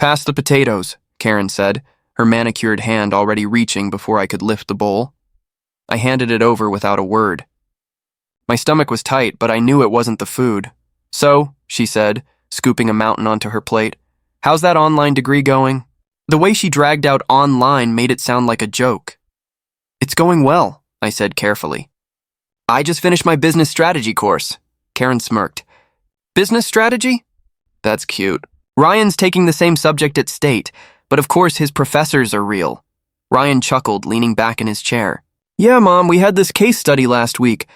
Pass the potatoes, Karen said, her manicured hand already reaching before I could lift the bowl. I handed it over without a word. My stomach was tight, but I knew it wasn't the food. So, she said, scooping a mountain onto her plate, how's that online degree going? The way she dragged out online made it sound like a joke. It's going well, I said carefully. I just finished my business strategy course. Karen smirked. Business strategy? That's cute. Ryan's taking the same subject at State, but of course his professors are real. Ryan chuckled, leaning back in his chair. Yeah, Mom, we had this case study last week.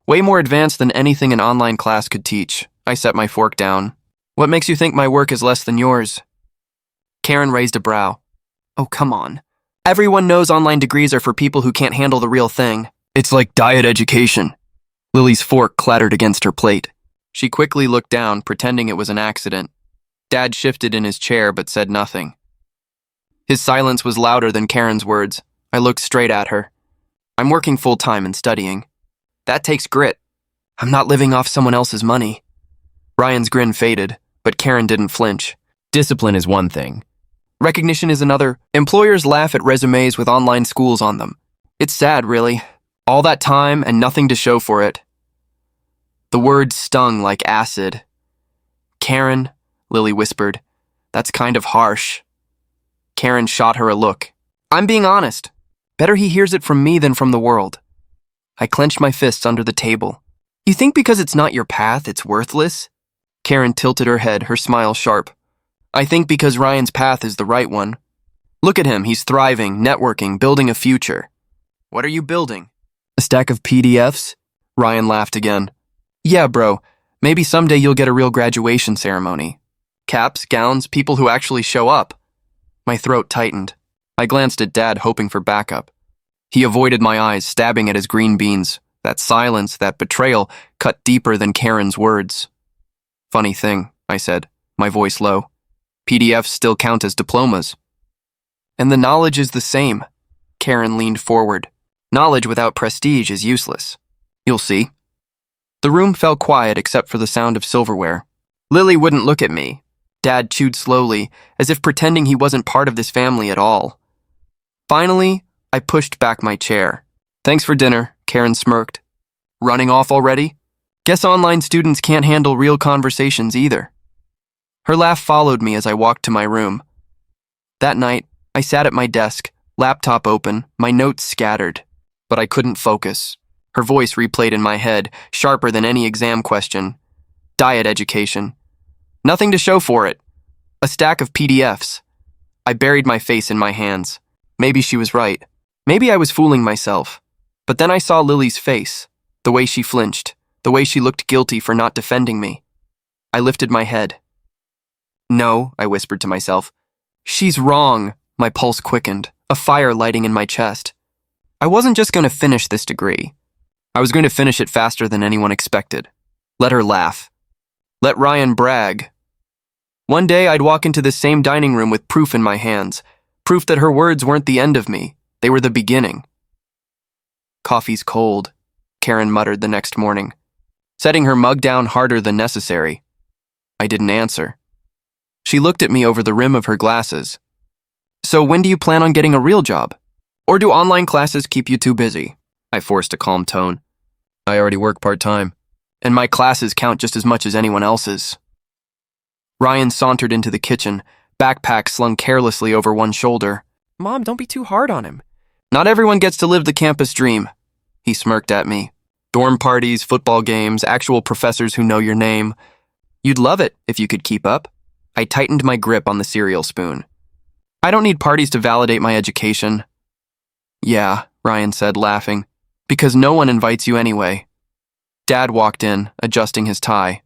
Way more advanced than anything an online class could teach. I set my fork down. What makes you think my work is less than yours? Karen raised a brow. Oh, come on. Everyone knows online degrees are for people who can't handle the real thing. It's like diet education. Lily's fork clattered against her plate. She quickly looked down, pretending it was an accident. Dad shifted in his chair but said nothing. His silence was louder than Karen's words. I looked straight at her. I'm working full-time and studying. That takes grit. I'm not living off someone else's money. Ryan's grin faded, but Karen didn't flinch. Discipline is one thing. Recognition is another. Employers laugh at resumes with online schools on them. It's sad, really. All that time and nothing to show for it. The words stung like acid. Karen, Lily whispered, that's kind of harsh. Karen shot her a look. I'm being honest. Better he hears it from me than from the world. I clenched my fists under the table. You think because it's not your path, it's worthless? Karen tilted her head, her smile sharp. I think because Ryan's path is the right one. Look at him, he's thriving, networking, building a future. What are you building? A stack of PDFs? Ryan laughed again. Yeah, bro. Maybe someday you'll get a real graduation ceremony. Caps, gowns, people who actually show up. My throat tightened. I glanced at Dad, hoping for backup. He avoided my eyes, stabbing at his green beans. That silence, that betrayal, cut deeper than Karen's words. Funny thing, I said, my voice low. PDFs still count as diplomas. And the knowledge is the same. Karen leaned forward. Knowledge without prestige is useless. You'll see. The room fell quiet except for the sound of silverware. Lily wouldn't look at me. Dad chewed slowly, as if pretending he wasn't part of this family at all. Finally, I pushed back my chair. Thanks for dinner, Karen smirked. Running off already? Guess online students can't handle real conversations either. Her laugh followed me as I walked to my room. That night, I sat at my desk, laptop open, my notes scattered. But I couldn't focus. Her voice replayed in my head, sharper than any exam question. Diet education. Nothing to show for it. A stack of PDFs. I buried my face in my hands. Maybe she was right. Maybe I was fooling myself. But then I saw Lily's face, the way she flinched, the way she looked guilty for not defending me. I lifted my head. No, I whispered to myself. She's wrong. My pulse quickened, a fire lighting in my chest. I wasn't just going to finish this degree. I was going to finish it faster than anyone expected. Let her laugh. Let Ryan brag. One day I'd walk into this same dining room with proof in my hands. Proof that her words weren't the end of me. They were the beginning. Coffee's cold, Karen muttered the next morning, setting her mug down harder than necessary. I didn't answer. She looked at me over the rim of her glasses. So when do you plan on getting a real job? Or do online classes keep you too busy? I forced a calm tone. I already work part-time, and my classes count just as much as anyone else's. Ryan sauntered into the kitchen, backpack slung carelessly over one shoulder. Mom, don't be too hard on him. Not everyone gets to live the campus dream. He smirked at me. Dorm parties, football games, actual professors who know your name. You'd love it if you could keep up. I tightened my grip on the cereal spoon. I don't need parties to validate my education. Yeah, Ryan said, laughing, because no one invites you anyway. Dad walked in, adjusting his tie.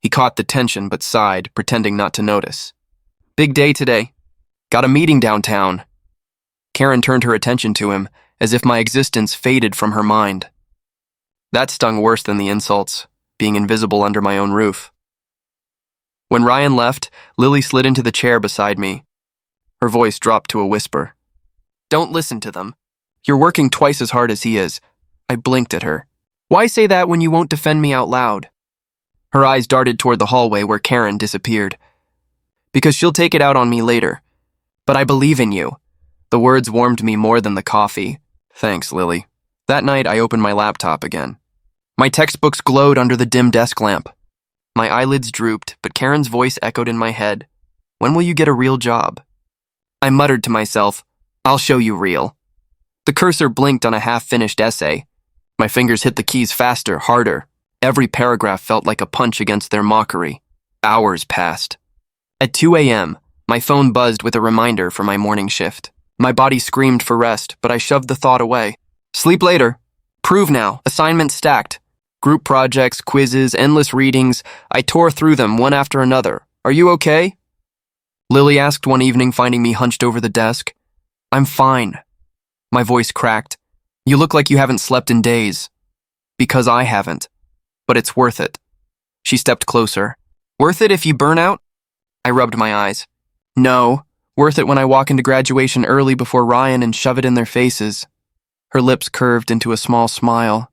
He caught the tension but sighed, pretending not to notice. Big day today. Got a meeting downtown. Karen turned her attention to him, as if my existence faded from her mind. That stung worse than the insults, being invisible under my own roof. When Ryan left, Lily slid into the chair beside me. Her voice dropped to a whisper. Don't listen to them. You're working twice as hard as he is. I blinked at her. Why say that when you won't defend me out loud? Her eyes darted toward the hallway where Karen disappeared. because she'll take it out on me later. But I believe in you. The words warmed me more than the coffee. Thanks, Lily. That night, I opened my laptop again. My textbooks glowed under the dim desk lamp. My eyelids drooped, but Karen's voice echoed in my head. When will you get a real job? I muttered to myself, I'll show you real. The cursor blinked on a half-finished essay. My fingers hit the keys faster, harder. Every paragraph felt like a punch against their mockery. Hours passed. At 2 a.m., my phone buzzed with a reminder for my morning shift. My body screamed for rest, but I shoved the thought away. Sleep later. Prove now. Assignments stacked. Group projects, quizzes, endless readings. I tore through them one after another. Are you okay? Lily asked one evening, finding me hunched over the desk. I'm fine. My voice cracked. You look like you haven't slept in days. Because I haven't. But it's worth it. She stepped closer. Worth it if you burn out? I rubbed my eyes. No. Worth it when I walk into graduation early before Ryan and shove it in their faces. Her lips curved into a small smile.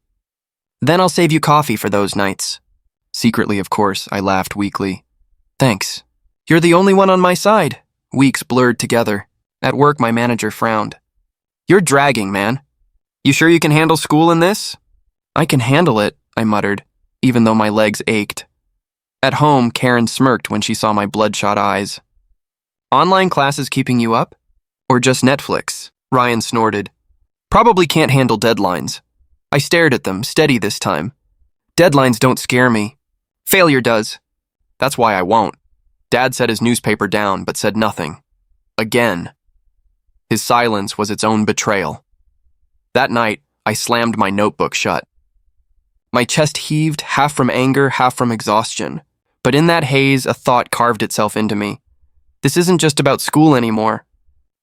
Then I'll save you coffee for those nights. Secretly, of course, I laughed weakly. Thanks. You're the only one on my side. Weeks blurred together. At work, my manager frowned. You're dragging, man. You sure you can handle school in this? I can handle it, I muttered, even though my legs ached. At home, Karen smirked when she saw my bloodshot eyes. Online classes keeping you up? Or just Netflix? Ryan snorted. Probably can't handle deadlines. I stared at them, steady this time. Deadlines don't scare me. Failure does. That's why I won't. Dad set his newspaper down, but said nothing. Again. His silence was its own betrayal. That night, I slammed my notebook shut. My chest heaved, half from anger, half from exhaustion. But in that haze, a thought carved itself into me. This isn't just about school anymore.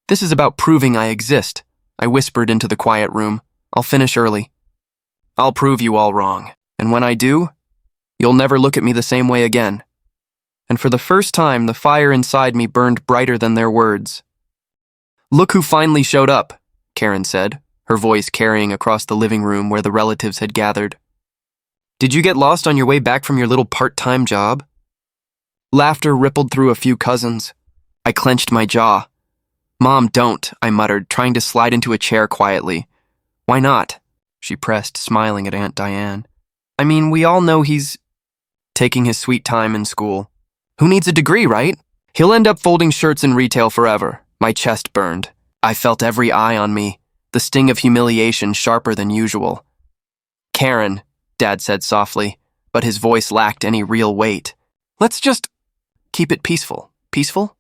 This is about proving I exist. I whispered into the quiet room. I'll finish early. I'll prove you all wrong. And when I do, you'll never look at me the same way again. And for the first time, the fire inside me burned brighter than their words. Look who finally showed up, Karen said, her voice carrying across the living room where the relatives had gathered. Did you get lost on your way back from your little part-time job? Laughter rippled through a few cousins. I clenched my jaw. Mom, don't, I muttered, trying to slide into a chair quietly. Why not? She pressed, smiling at Aunt Diane. I mean, we all know he's taking his sweet time in school. Who needs a degree, right? He'll end up folding shirts in retail forever. My chest burned. I felt every eye on me, the sting of humiliation sharper than usual. Karen, Dad said softly, but his voice lacked any real weight. Let's just keep it peaceful. Peaceful?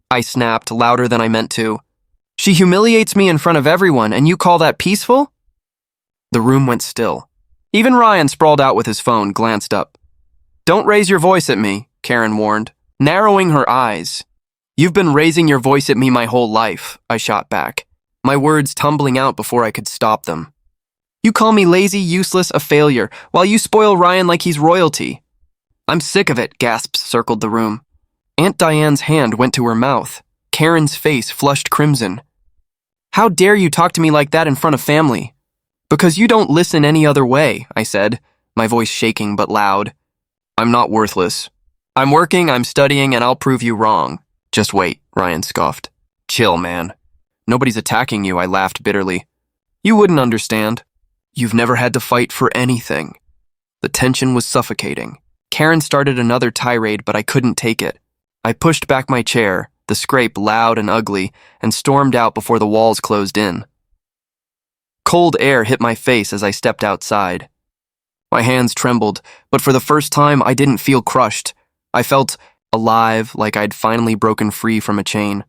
I snapped, louder than I meant to. She humiliates me in front of everyone, and you call that peaceful? The room went still. Even Ryan, sprawled out with his phone, glanced up. Don't raise your voice at me, Karen warned, narrowing her eyes. You've been raising your voice at me my whole life, I shot back, my words tumbling out before I could stop them. You call me lazy, useless, a failure, while you spoil Ryan like he's royalty. I'm sick of it, gasps circled the room. Aunt Diane's hand went to her mouth. Karen's face flushed crimson. How dare you talk to me like that in front of family? Because you don't listen any other way, I said, my voice shaking but loud. I'm not worthless. I'm working, I'm studying, and I'll prove you wrong. Just wait, Ryan scoffed. Chill, man. Nobody's attacking you, I laughed bitterly. You wouldn't understand. You've never had to fight for anything. The tension was suffocating. Karen started another tirade, but I couldn't take it. I pushed back my chair, the scrape loud and ugly, and stormed out before the walls closed in. Cold air hit my face as I stepped outside. My hands trembled, but for the first time I didn't feel crushed. I felt alive, like I'd finally broken free from a chain.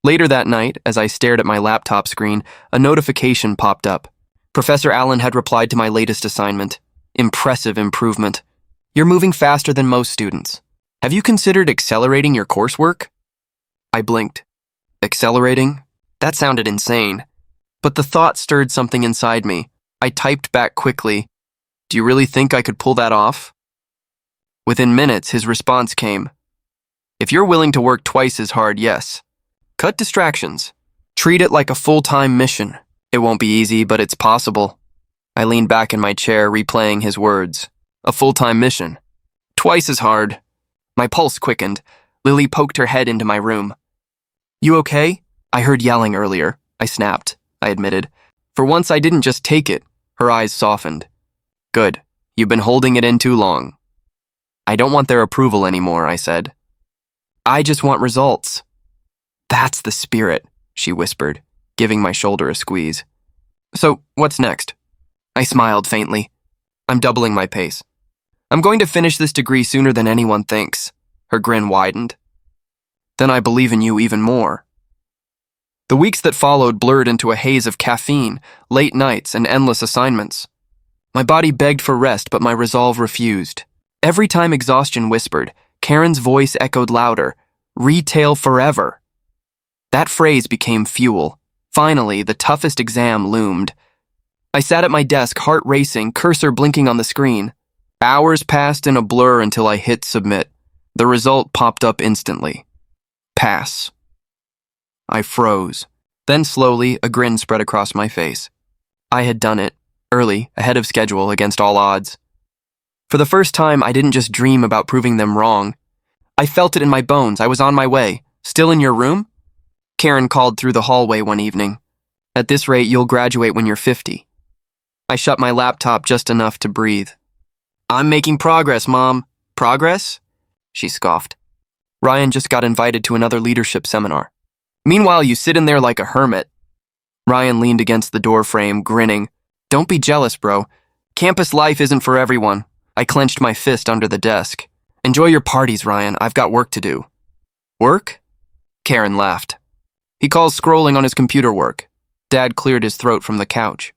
Later that night, as I stared at my laptop screen, a notification popped up. Professor Allen had replied to my latest assignment. Impressive improvement. You're moving faster than most students. Have you considered accelerating your coursework? I blinked. Accelerating? That sounded insane. But the thought stirred something inside me. I typed back quickly. Do you really think I could pull that off? Within minutes, his response came. If you're willing to work twice as hard, yes. Cut distractions. Treat it like a full-time mission. It won't be easy, but it's possible. I leaned back in my chair, replaying his words. A full-time mission. Twice as hard. My pulse quickened. Lily poked her head into my room. You okay? I heard yelling earlier. I snapped, I admitted. For once, I didn't just take it. Her eyes softened. Good. You've been holding it in too long. I don't want their approval anymore, I said. I just want results. That's the spirit, she whispered, giving my shoulder a squeeze. So, what's next? I smiled faintly. I'm doubling my pace. I'm going to finish this degree sooner than anyone thinks. Her grin widened. Then I believe in you even more. The weeks that followed blurred into a haze of caffeine, late nights, and endless assignments. My body begged for rest, but my resolve refused. Every time exhaustion whispered, Karen's voice echoed louder, "Retail forever." That phrase became fuel. Finally, the toughest exam loomed. I sat at my desk, heart racing, cursor blinking on the screen. Hours passed in a blur until I hit submit. The result popped up instantly. Pass. I froze. Then slowly, a grin spread across my face. I had done it, early, ahead of schedule, against all odds. For the first time, I didn't just dream about proving them wrong. I felt it in my bones. I was on my way. Still in your room? Karen called through the hallway one evening. At this rate, you'll graduate when you're 50. I shut my laptop just enough to breathe. I'm making progress, Mom. Progress? She scoffed. Ryan just got invited to another leadership seminar. Meanwhile, you sit in there like a hermit. Ryan leaned against the door frame, grinning. Don't be jealous, bro. Campus life isn't for everyone. I clenched my fist under the desk. Enjoy your parties, Ryan. I've got work to do. Work? Karen laughed. He calls scrolling on his computer work. Dad cleared his throat from the couch.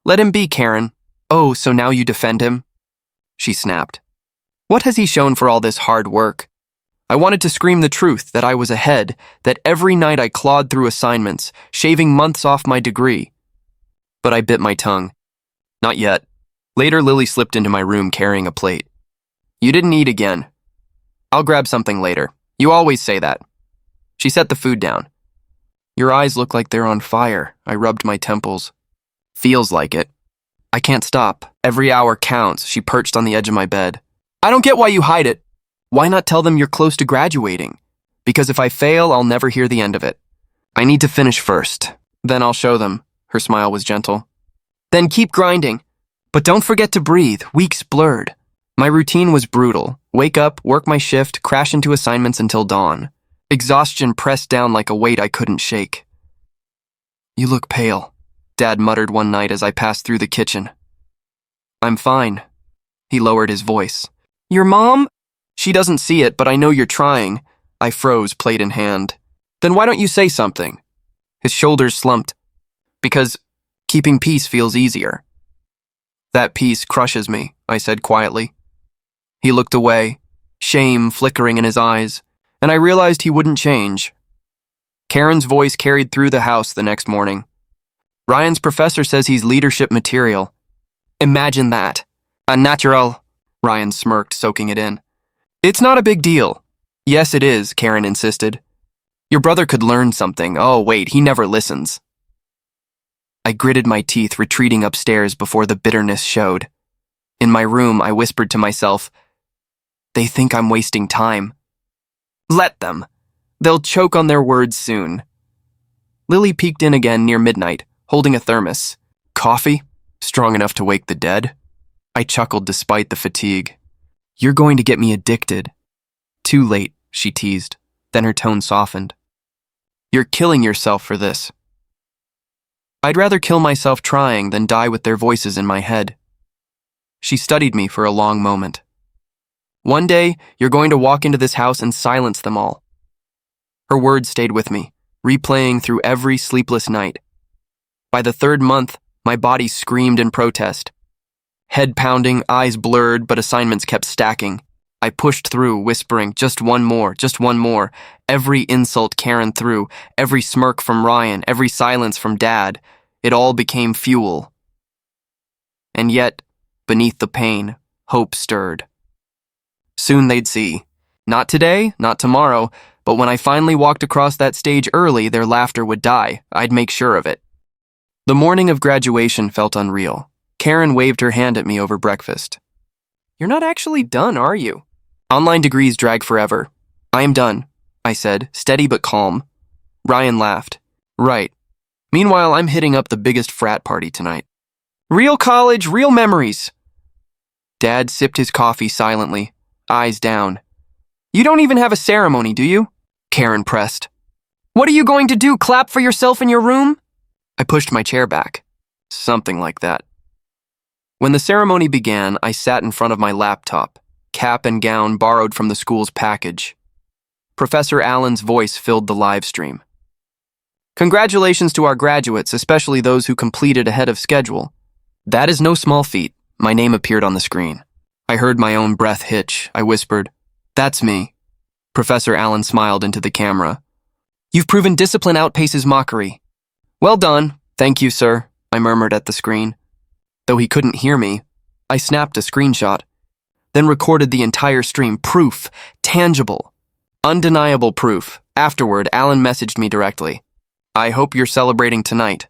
Let him be, Karen. Oh, so now you defend him? She snapped. What has he shown for all this hard work? I wanted to scream the truth, that I was ahead, that every night I clawed through assignments, shaving months off my degree. But I bit my tongue. Not yet. Later, Lily slipped into my room carrying a plate. You didn't eat again. I'll grab something later. You always say that. She set the food down. Your eyes look like they're on fire. I rubbed my temples. Feels like it. I can't stop. Every hour counts. She perched on the edge of my bed. I don't get why you hide it. Why not tell them you're close to graduating? Because if I fail, I'll never hear the end of it. I need to finish first. Then I'll show them. Her smile was gentle. Then keep grinding. But don't forget to breathe. Weeks blurred. My routine was brutal. Wake up, work my shift, crash into assignments until dawn. Exhaustion pressed down like a weight I couldn't shake. You look pale, Dad muttered one night as I passed through the kitchen. I'm fine. He lowered his voice. Your mom? She doesn't see it, but I know you're trying. I froze, plate in hand. Then why don't you say something? His shoulders slumped. Because keeping peace feels easier. That peace crushes me, I said quietly. He looked away, shame flickering in his eyes, and I realized he wouldn't change. Karen's voice carried through the house the next morning. Ryan's professor says he's leadership material. Imagine that. A natural. Ryan smirked, soaking it in. It's not a big deal. Yes, it is, Karen insisted. Your brother could learn something. Oh, wait, he never listens. I gritted my teeth, retreating upstairs before the bitterness showed. In my room, I whispered to myself, they think I'm wasting time. Let them. They'll choke on their words soon. Lily peeked in again near midnight, holding a thermos. Coffee? Strong enough to wake the dead? I chuckled despite the fatigue. You're going to get me addicted. Too late, she teased. Then her tone softened. You're killing yourself for this. I'd rather kill myself trying than die with their voices in my head. She studied me for a long moment. One day, you're going to walk into this house and silence them all. Her words stayed with me, replaying through every sleepless night. By the third month, my body screamed in protest. Head pounding, eyes blurred, but assignments kept stacking. I pushed through, whispering, just one more, just one more. Every insult Karen threw, every smirk from Ryan, every silence from Dad. It all became fuel. And yet, beneath the pain, hope stirred. Soon they'd see. Not today, not tomorrow, but when I finally walked across that stage early, their laughter would die. I'd make sure of it. The morning of graduation felt unreal. Karen waved her hand at me over breakfast. You're not actually done, are you? Online degrees drag forever. I am done, I said, steady but calm. Ryan laughed. Right. Meanwhile, I'm hitting up the biggest frat party tonight. Real college, real memories. Dad sipped his coffee silently, eyes down. You don't even have a ceremony, do you? Karen pressed. What are you going to do, clap for yourself in your room? I pushed my chair back. Something like that. When the ceremony began, I sat in front of my laptop, cap and gown borrowed from the school's package. Professor Allen's voice filled the live stream. Congratulations to our graduates, especially those who completed ahead of schedule. That is no small feat. My name appeared on the screen. I heard my own breath hitch. I whispered, That's me. Professor Allen smiled into the camera. You've proven discipline outpaces mockery. Well done. Thank you, sir, I murmured at the screen. Though he couldn't hear me, I snapped a screenshot, then recorded the entire stream. Proof. Tangible. Undeniable proof. Afterward, Allen messaged me directly. I hope you're celebrating tonight.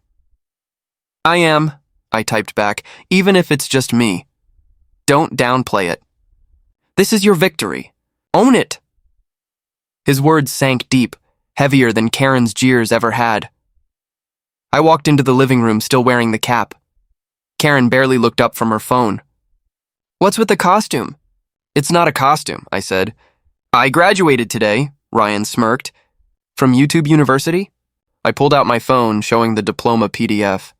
I am, I typed back, even if it's just me. Don't downplay it. This is your victory. Own it. His words sank deep, heavier than Karen's jeers ever had. I walked into the living room still wearing the cap. Karen barely looked up from her phone. What's with the costume? It's not a costume, I said. I graduated today, Ryan smirked. From YouTube University? I pulled out my phone, showing the diploma PDF.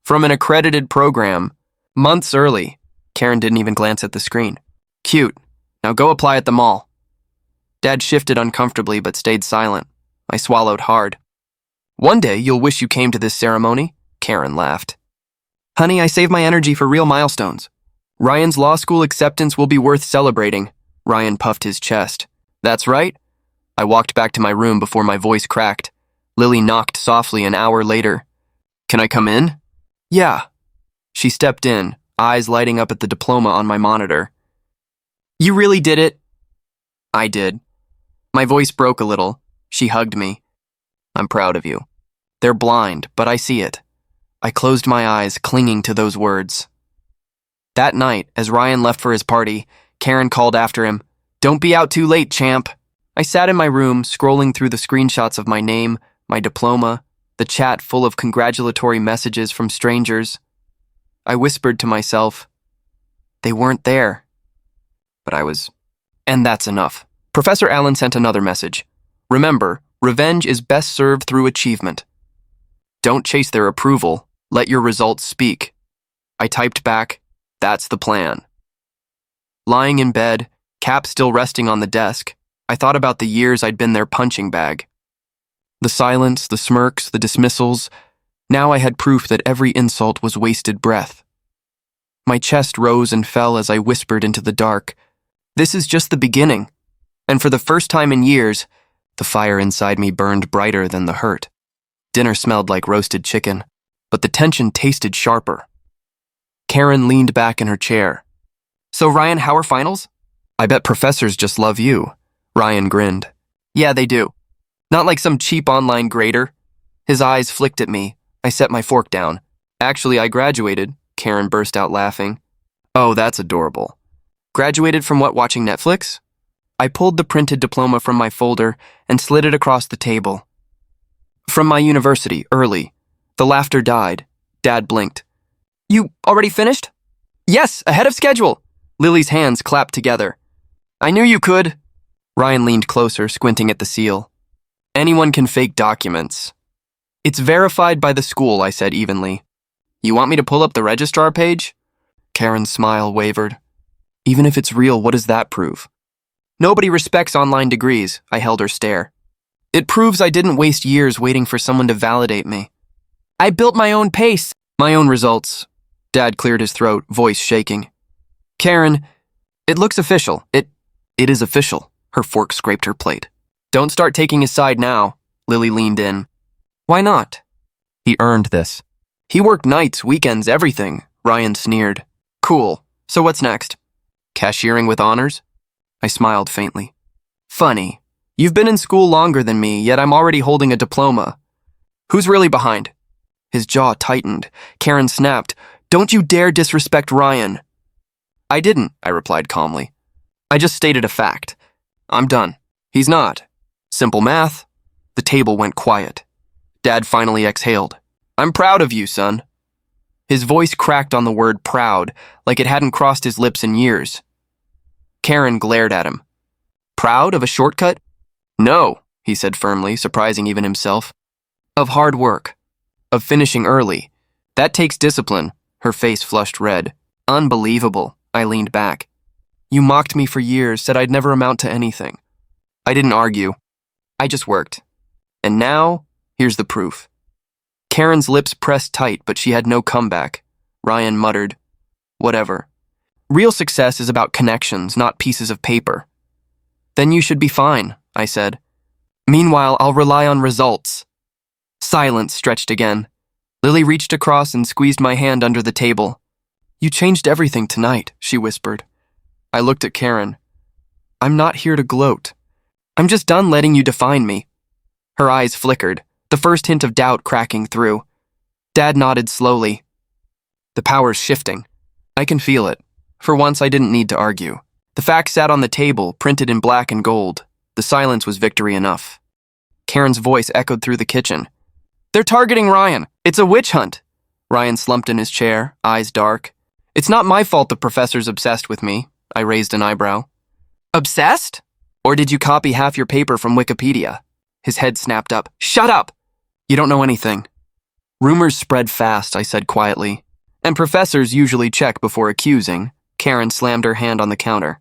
From an accredited program. Months early. Karen didn't even glance at the screen. Cute. Now go apply at the mall. Dad shifted uncomfortably but stayed silent. I swallowed hard. One day you'll wish you came to this ceremony, Karen laughed. Honey, I save my energy for real milestones. Ryan's law school acceptance will be worth celebrating. Ryan puffed his chest. That's right. I walked back to my room before my voice cracked. Lily knocked softly an hour later. Can I come in? Yeah. She stepped in, eyes lighting up at the diploma on my monitor. You really did it? I did. My voice broke a little. She hugged me. I'm proud of you. They're blind, but I see it. I closed my eyes, clinging to those words. That night, as Ryan left for his party, Karen called after him, Don't be out too late, champ. I sat in my room, scrolling through the screenshots of my name, my diploma, the chat full of congratulatory messages from strangers. I whispered to myself, they weren't there. But I was. And that's enough. Professor Allen sent another message. Remember, revenge is best served through achievement. Don't chase their approval. Let your results speak. I typed back, that's the plan. Lying in bed, cap still resting on the desk, I thought about the years I'd been their punching bag. The silence, the smirks, the dismissals. Now I had proof that every insult was wasted breath. My chest rose and fell as I whispered into the dark. This is just the beginning. And for the first time in years, the fire inside me burned brighter than the hurt. Dinner smelled like roasted chicken, but the tension tasted sharper. Karen leaned back in her chair. So Ryan, how are finals? I bet professors just love you. Ryan grinned. Yeah, they do. Not like some cheap online grader. His eyes flicked at me. I set my fork down. Actually, I graduated. Karen burst out laughing. Oh, that's adorable. Graduated from what, watching Netflix? I pulled the printed diploma from my folder and slid it across the table. From my university, early. The laughter died. Dad blinked. You already finished? Yes, ahead of schedule. Lily's hands clapped together. I knew you could. Ryan leaned closer, squinting at the seal. Anyone can fake documents. It's verified by the school, I said evenly. You want me to pull up the registrar page? Karen's smile wavered. Even if it's real, what does that prove? Nobody respects online degrees, I held her stare. It proves I didn't waste years waiting for someone to validate me. I built my own pace, my own results. Dad cleared his throat, voice shaking. Karen, it looks official. It is official. Her fork scraped her plate. Don't start taking his side now. Lily leaned in. Why not? He earned this. He worked nights, weekends, everything. Ryan sneered. Cool. So what's next? Cashiering with honors? I smiled faintly. Funny. You've been in school longer than me, yet I'm already holding a diploma. Who's really behind? His jaw tightened. Karen snapped. Don't you dare disrespect Ryan. I didn't, I replied calmly. I just stated a fact. I'm done. He's not. Simple math. The table went quiet. Dad finally exhaled. I'm proud of you, son. His voice cracked on the word proud, like it hadn't crossed his lips in years. Karen glared at him. Proud of a shortcut? No, he said firmly, surprising even himself. Of hard work. Of finishing early. That takes discipline. Her face flushed red. Unbelievable. I leaned back. You mocked me for years, said I'd never amount to anything. I didn't argue. I just worked. And now, here's the proof. Karen's lips pressed tight, but she had no comeback. Ryan muttered, whatever. Real success is about connections, not pieces of paper. Then you should be fine, I said. Meanwhile, I'll rely on results. Silence stretched again. Lily reached across and squeezed my hand under the table. You changed everything tonight, she whispered. I looked at Karen. I'm not here to gloat. I'm just done letting you define me. Her eyes flickered, the first hint of doubt cracking through. Dad nodded slowly. The power's shifting. I can feel it. For once, I didn't need to argue. The facts sat on the table, printed in black and gold. The silence was victory enough. Karen's voice echoed through the kitchen. They're targeting Ryan. It's a witch hunt. Ryan slumped in his chair, eyes dark. It's not my fault the professor's obsessed with me. I raised an eyebrow. Obsessed? Or did you copy half your paper from Wikipedia? His head snapped up. Shut up! You don't know anything. Rumors spread fast, I said quietly. And professors usually check before accusing. Karen slammed her hand on the counter.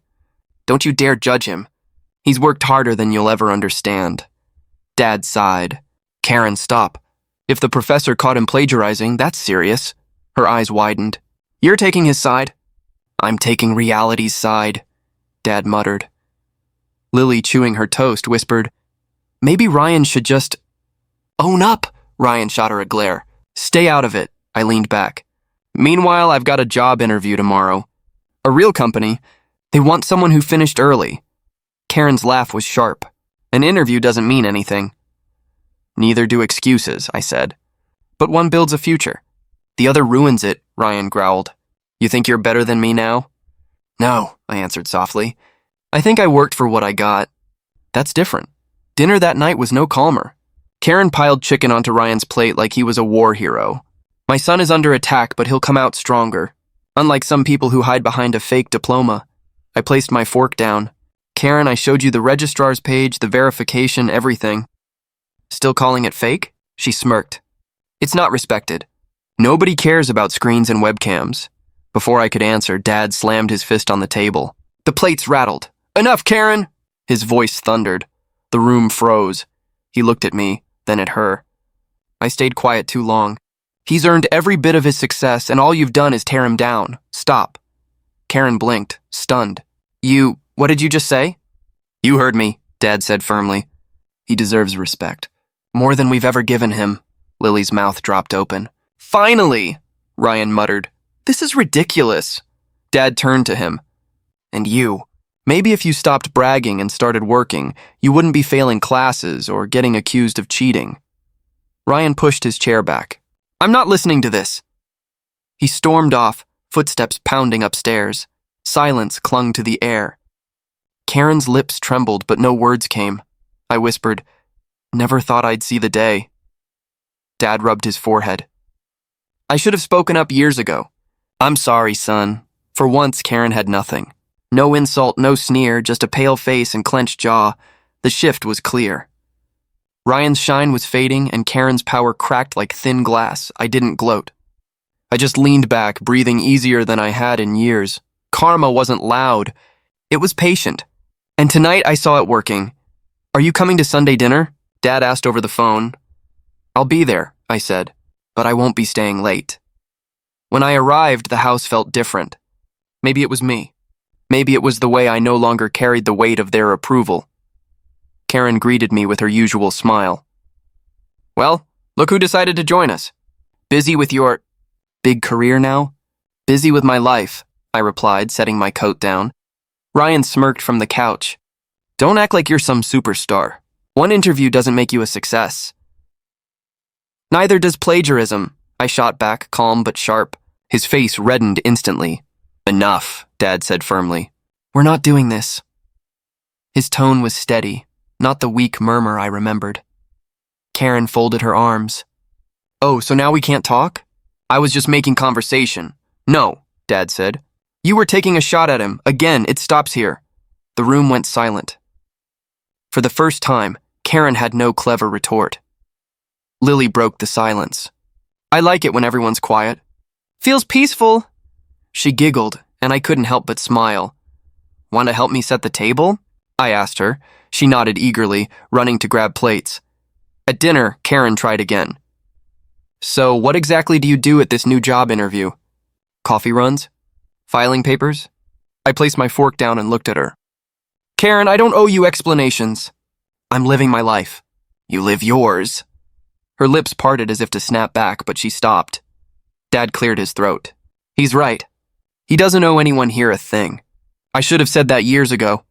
Don't you dare judge him. He's worked harder than you'll ever understand. Dad sighed. Karen, stop. If the professor caught him plagiarizing, that's serious. Her eyes widened. You're taking his side? I'm taking reality's side, Dad muttered. Lily, chewing her toast, whispered, maybe Ryan should just... Own up, Ryan shot her a glare. Stay out of it, I leaned back. Meanwhile, I've got a job interview tomorrow. A real company. They want someone who finished early. Karen's laugh was sharp. An interview doesn't mean anything. Neither do excuses, I said. But one builds a future. The other ruins it, Ryan growled. You think you're better than me now? No, I answered softly. I think I worked for what I got. That's different. Dinner that night was no calmer. Karen piled chicken onto Ryan's plate like he was a war hero. My son is under attack, but he'll come out stronger. Unlike some people who hide behind a fake diploma. I placed my fork down. Karen, I showed you the registrar's page, the verification, everything. Still calling it fake? She smirked. It's not respected. Nobody cares about screens and webcams. Before I could answer, Dad slammed his fist on the table. The plates rattled. Enough, Karen! His voice thundered. The room froze. He looked at me, then at her. I stayed quiet too long. He's earned every bit of his success, and all you've done is tear him down. Stop. Karen blinked, stunned. What did you just say? You heard me, Dad said firmly. He deserves respect. More than we've ever given him. Lily's mouth dropped open. Finally, Ryan muttered. This is ridiculous. Dad turned to him. And you. Maybe if you stopped bragging and started working, you wouldn't be failing classes or getting accused of cheating. Ryan pushed his chair back. I'm not listening to this. He stormed off, footsteps pounding upstairs. Silence clung to the air. Karen's lips trembled, but no words came. I whispered, never thought I'd see the day. Dad rubbed his forehead. I should have spoken up years ago. I'm sorry, son. For once, Karen had nothing. No insult, no sneer, just a pale face and clenched jaw. The shift was clear. Ryan's shine was fading, and Karen's power cracked like thin glass. I didn't gloat. I just leaned back, breathing easier than I had in years. Karma wasn't loud. It was patient. And tonight I saw it working. Are you coming to Sunday dinner? Dad asked over the phone. I'll be there, I said, but I won't be staying late. When I arrived, the house felt different. Maybe it was me. Maybe it was the way I no longer carried the weight of their approval. Karen greeted me with her usual smile. Well, look who decided to join us. Busy with your big career now? Busy with my life, I replied, setting my coat down. Ryan smirked from the couch. Don't act like you're some superstar. One interview doesn't make you a success. Neither does plagiarism, I shot back, calm but sharp. His face reddened instantly. Enough, Dad said firmly. We're not doing this. His tone was steady. not the weak murmur I remembered. Karen folded her arms. "Oh, so now we can't talk? I was just making conversation." "No," Dad said. "You were taking a shot at him. Again, it stops here." The room went silent. For the first time, Karen had no clever retort. Lily broke the silence. "I like it when everyone's quiet. Feels peaceful." She giggled, and I couldn't help but smile. "Want to help me set the table?" I asked her. She nodded eagerly, running to grab plates. At dinner, Karen tried again. "So, what exactly do you do at this new job interview? Coffee runs? Filing papers?" I placed my fork down and looked at her. "Karen, I don't owe you explanations. I'm living my life. You live yours." Her lips parted as if to snap back, but she stopped. Dad cleared his throat. "He's right. He doesn't owe anyone here a thing. I should have said that years ago."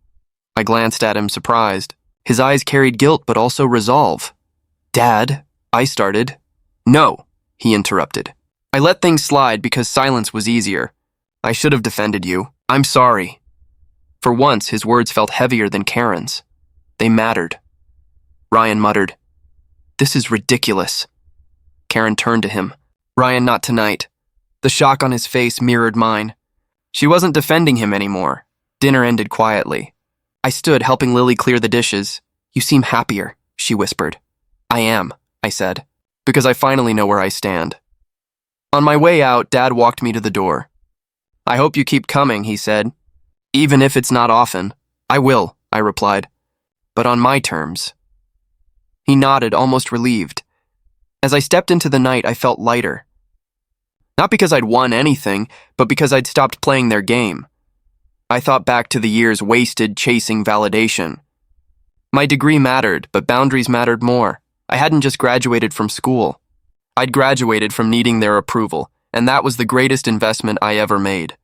I glanced at him, surprised. His eyes carried guilt, but also resolve. "Dad," I started. "No," he interrupted. "I let things slide because silence was easier. I should have defended you. I'm sorry." For once, his words felt heavier than Karen's. They mattered. Ryan muttered, "This is ridiculous." Karen turned to him. "Ryan, not tonight." The shock on his face mirrored mine. She wasn't defending him anymore. Dinner ended quietly. I stood, helping Lily clear the dishes. "You seem happier," she whispered. "I am," I said, "because I finally know where I stand." On my way out, Dad walked me to the door. "I hope you keep coming," he said. "Even if it's not often." "I will," I replied, "but on my terms." He nodded, almost relieved. As I stepped into the night, I felt lighter. Not because I'd won anything, but because I'd stopped playing their game. I thought back to the years wasted chasing validation. My degree mattered, but boundaries mattered more. I hadn't just graduated from school. I'd graduated from needing their approval, and that was the greatest investment I ever made.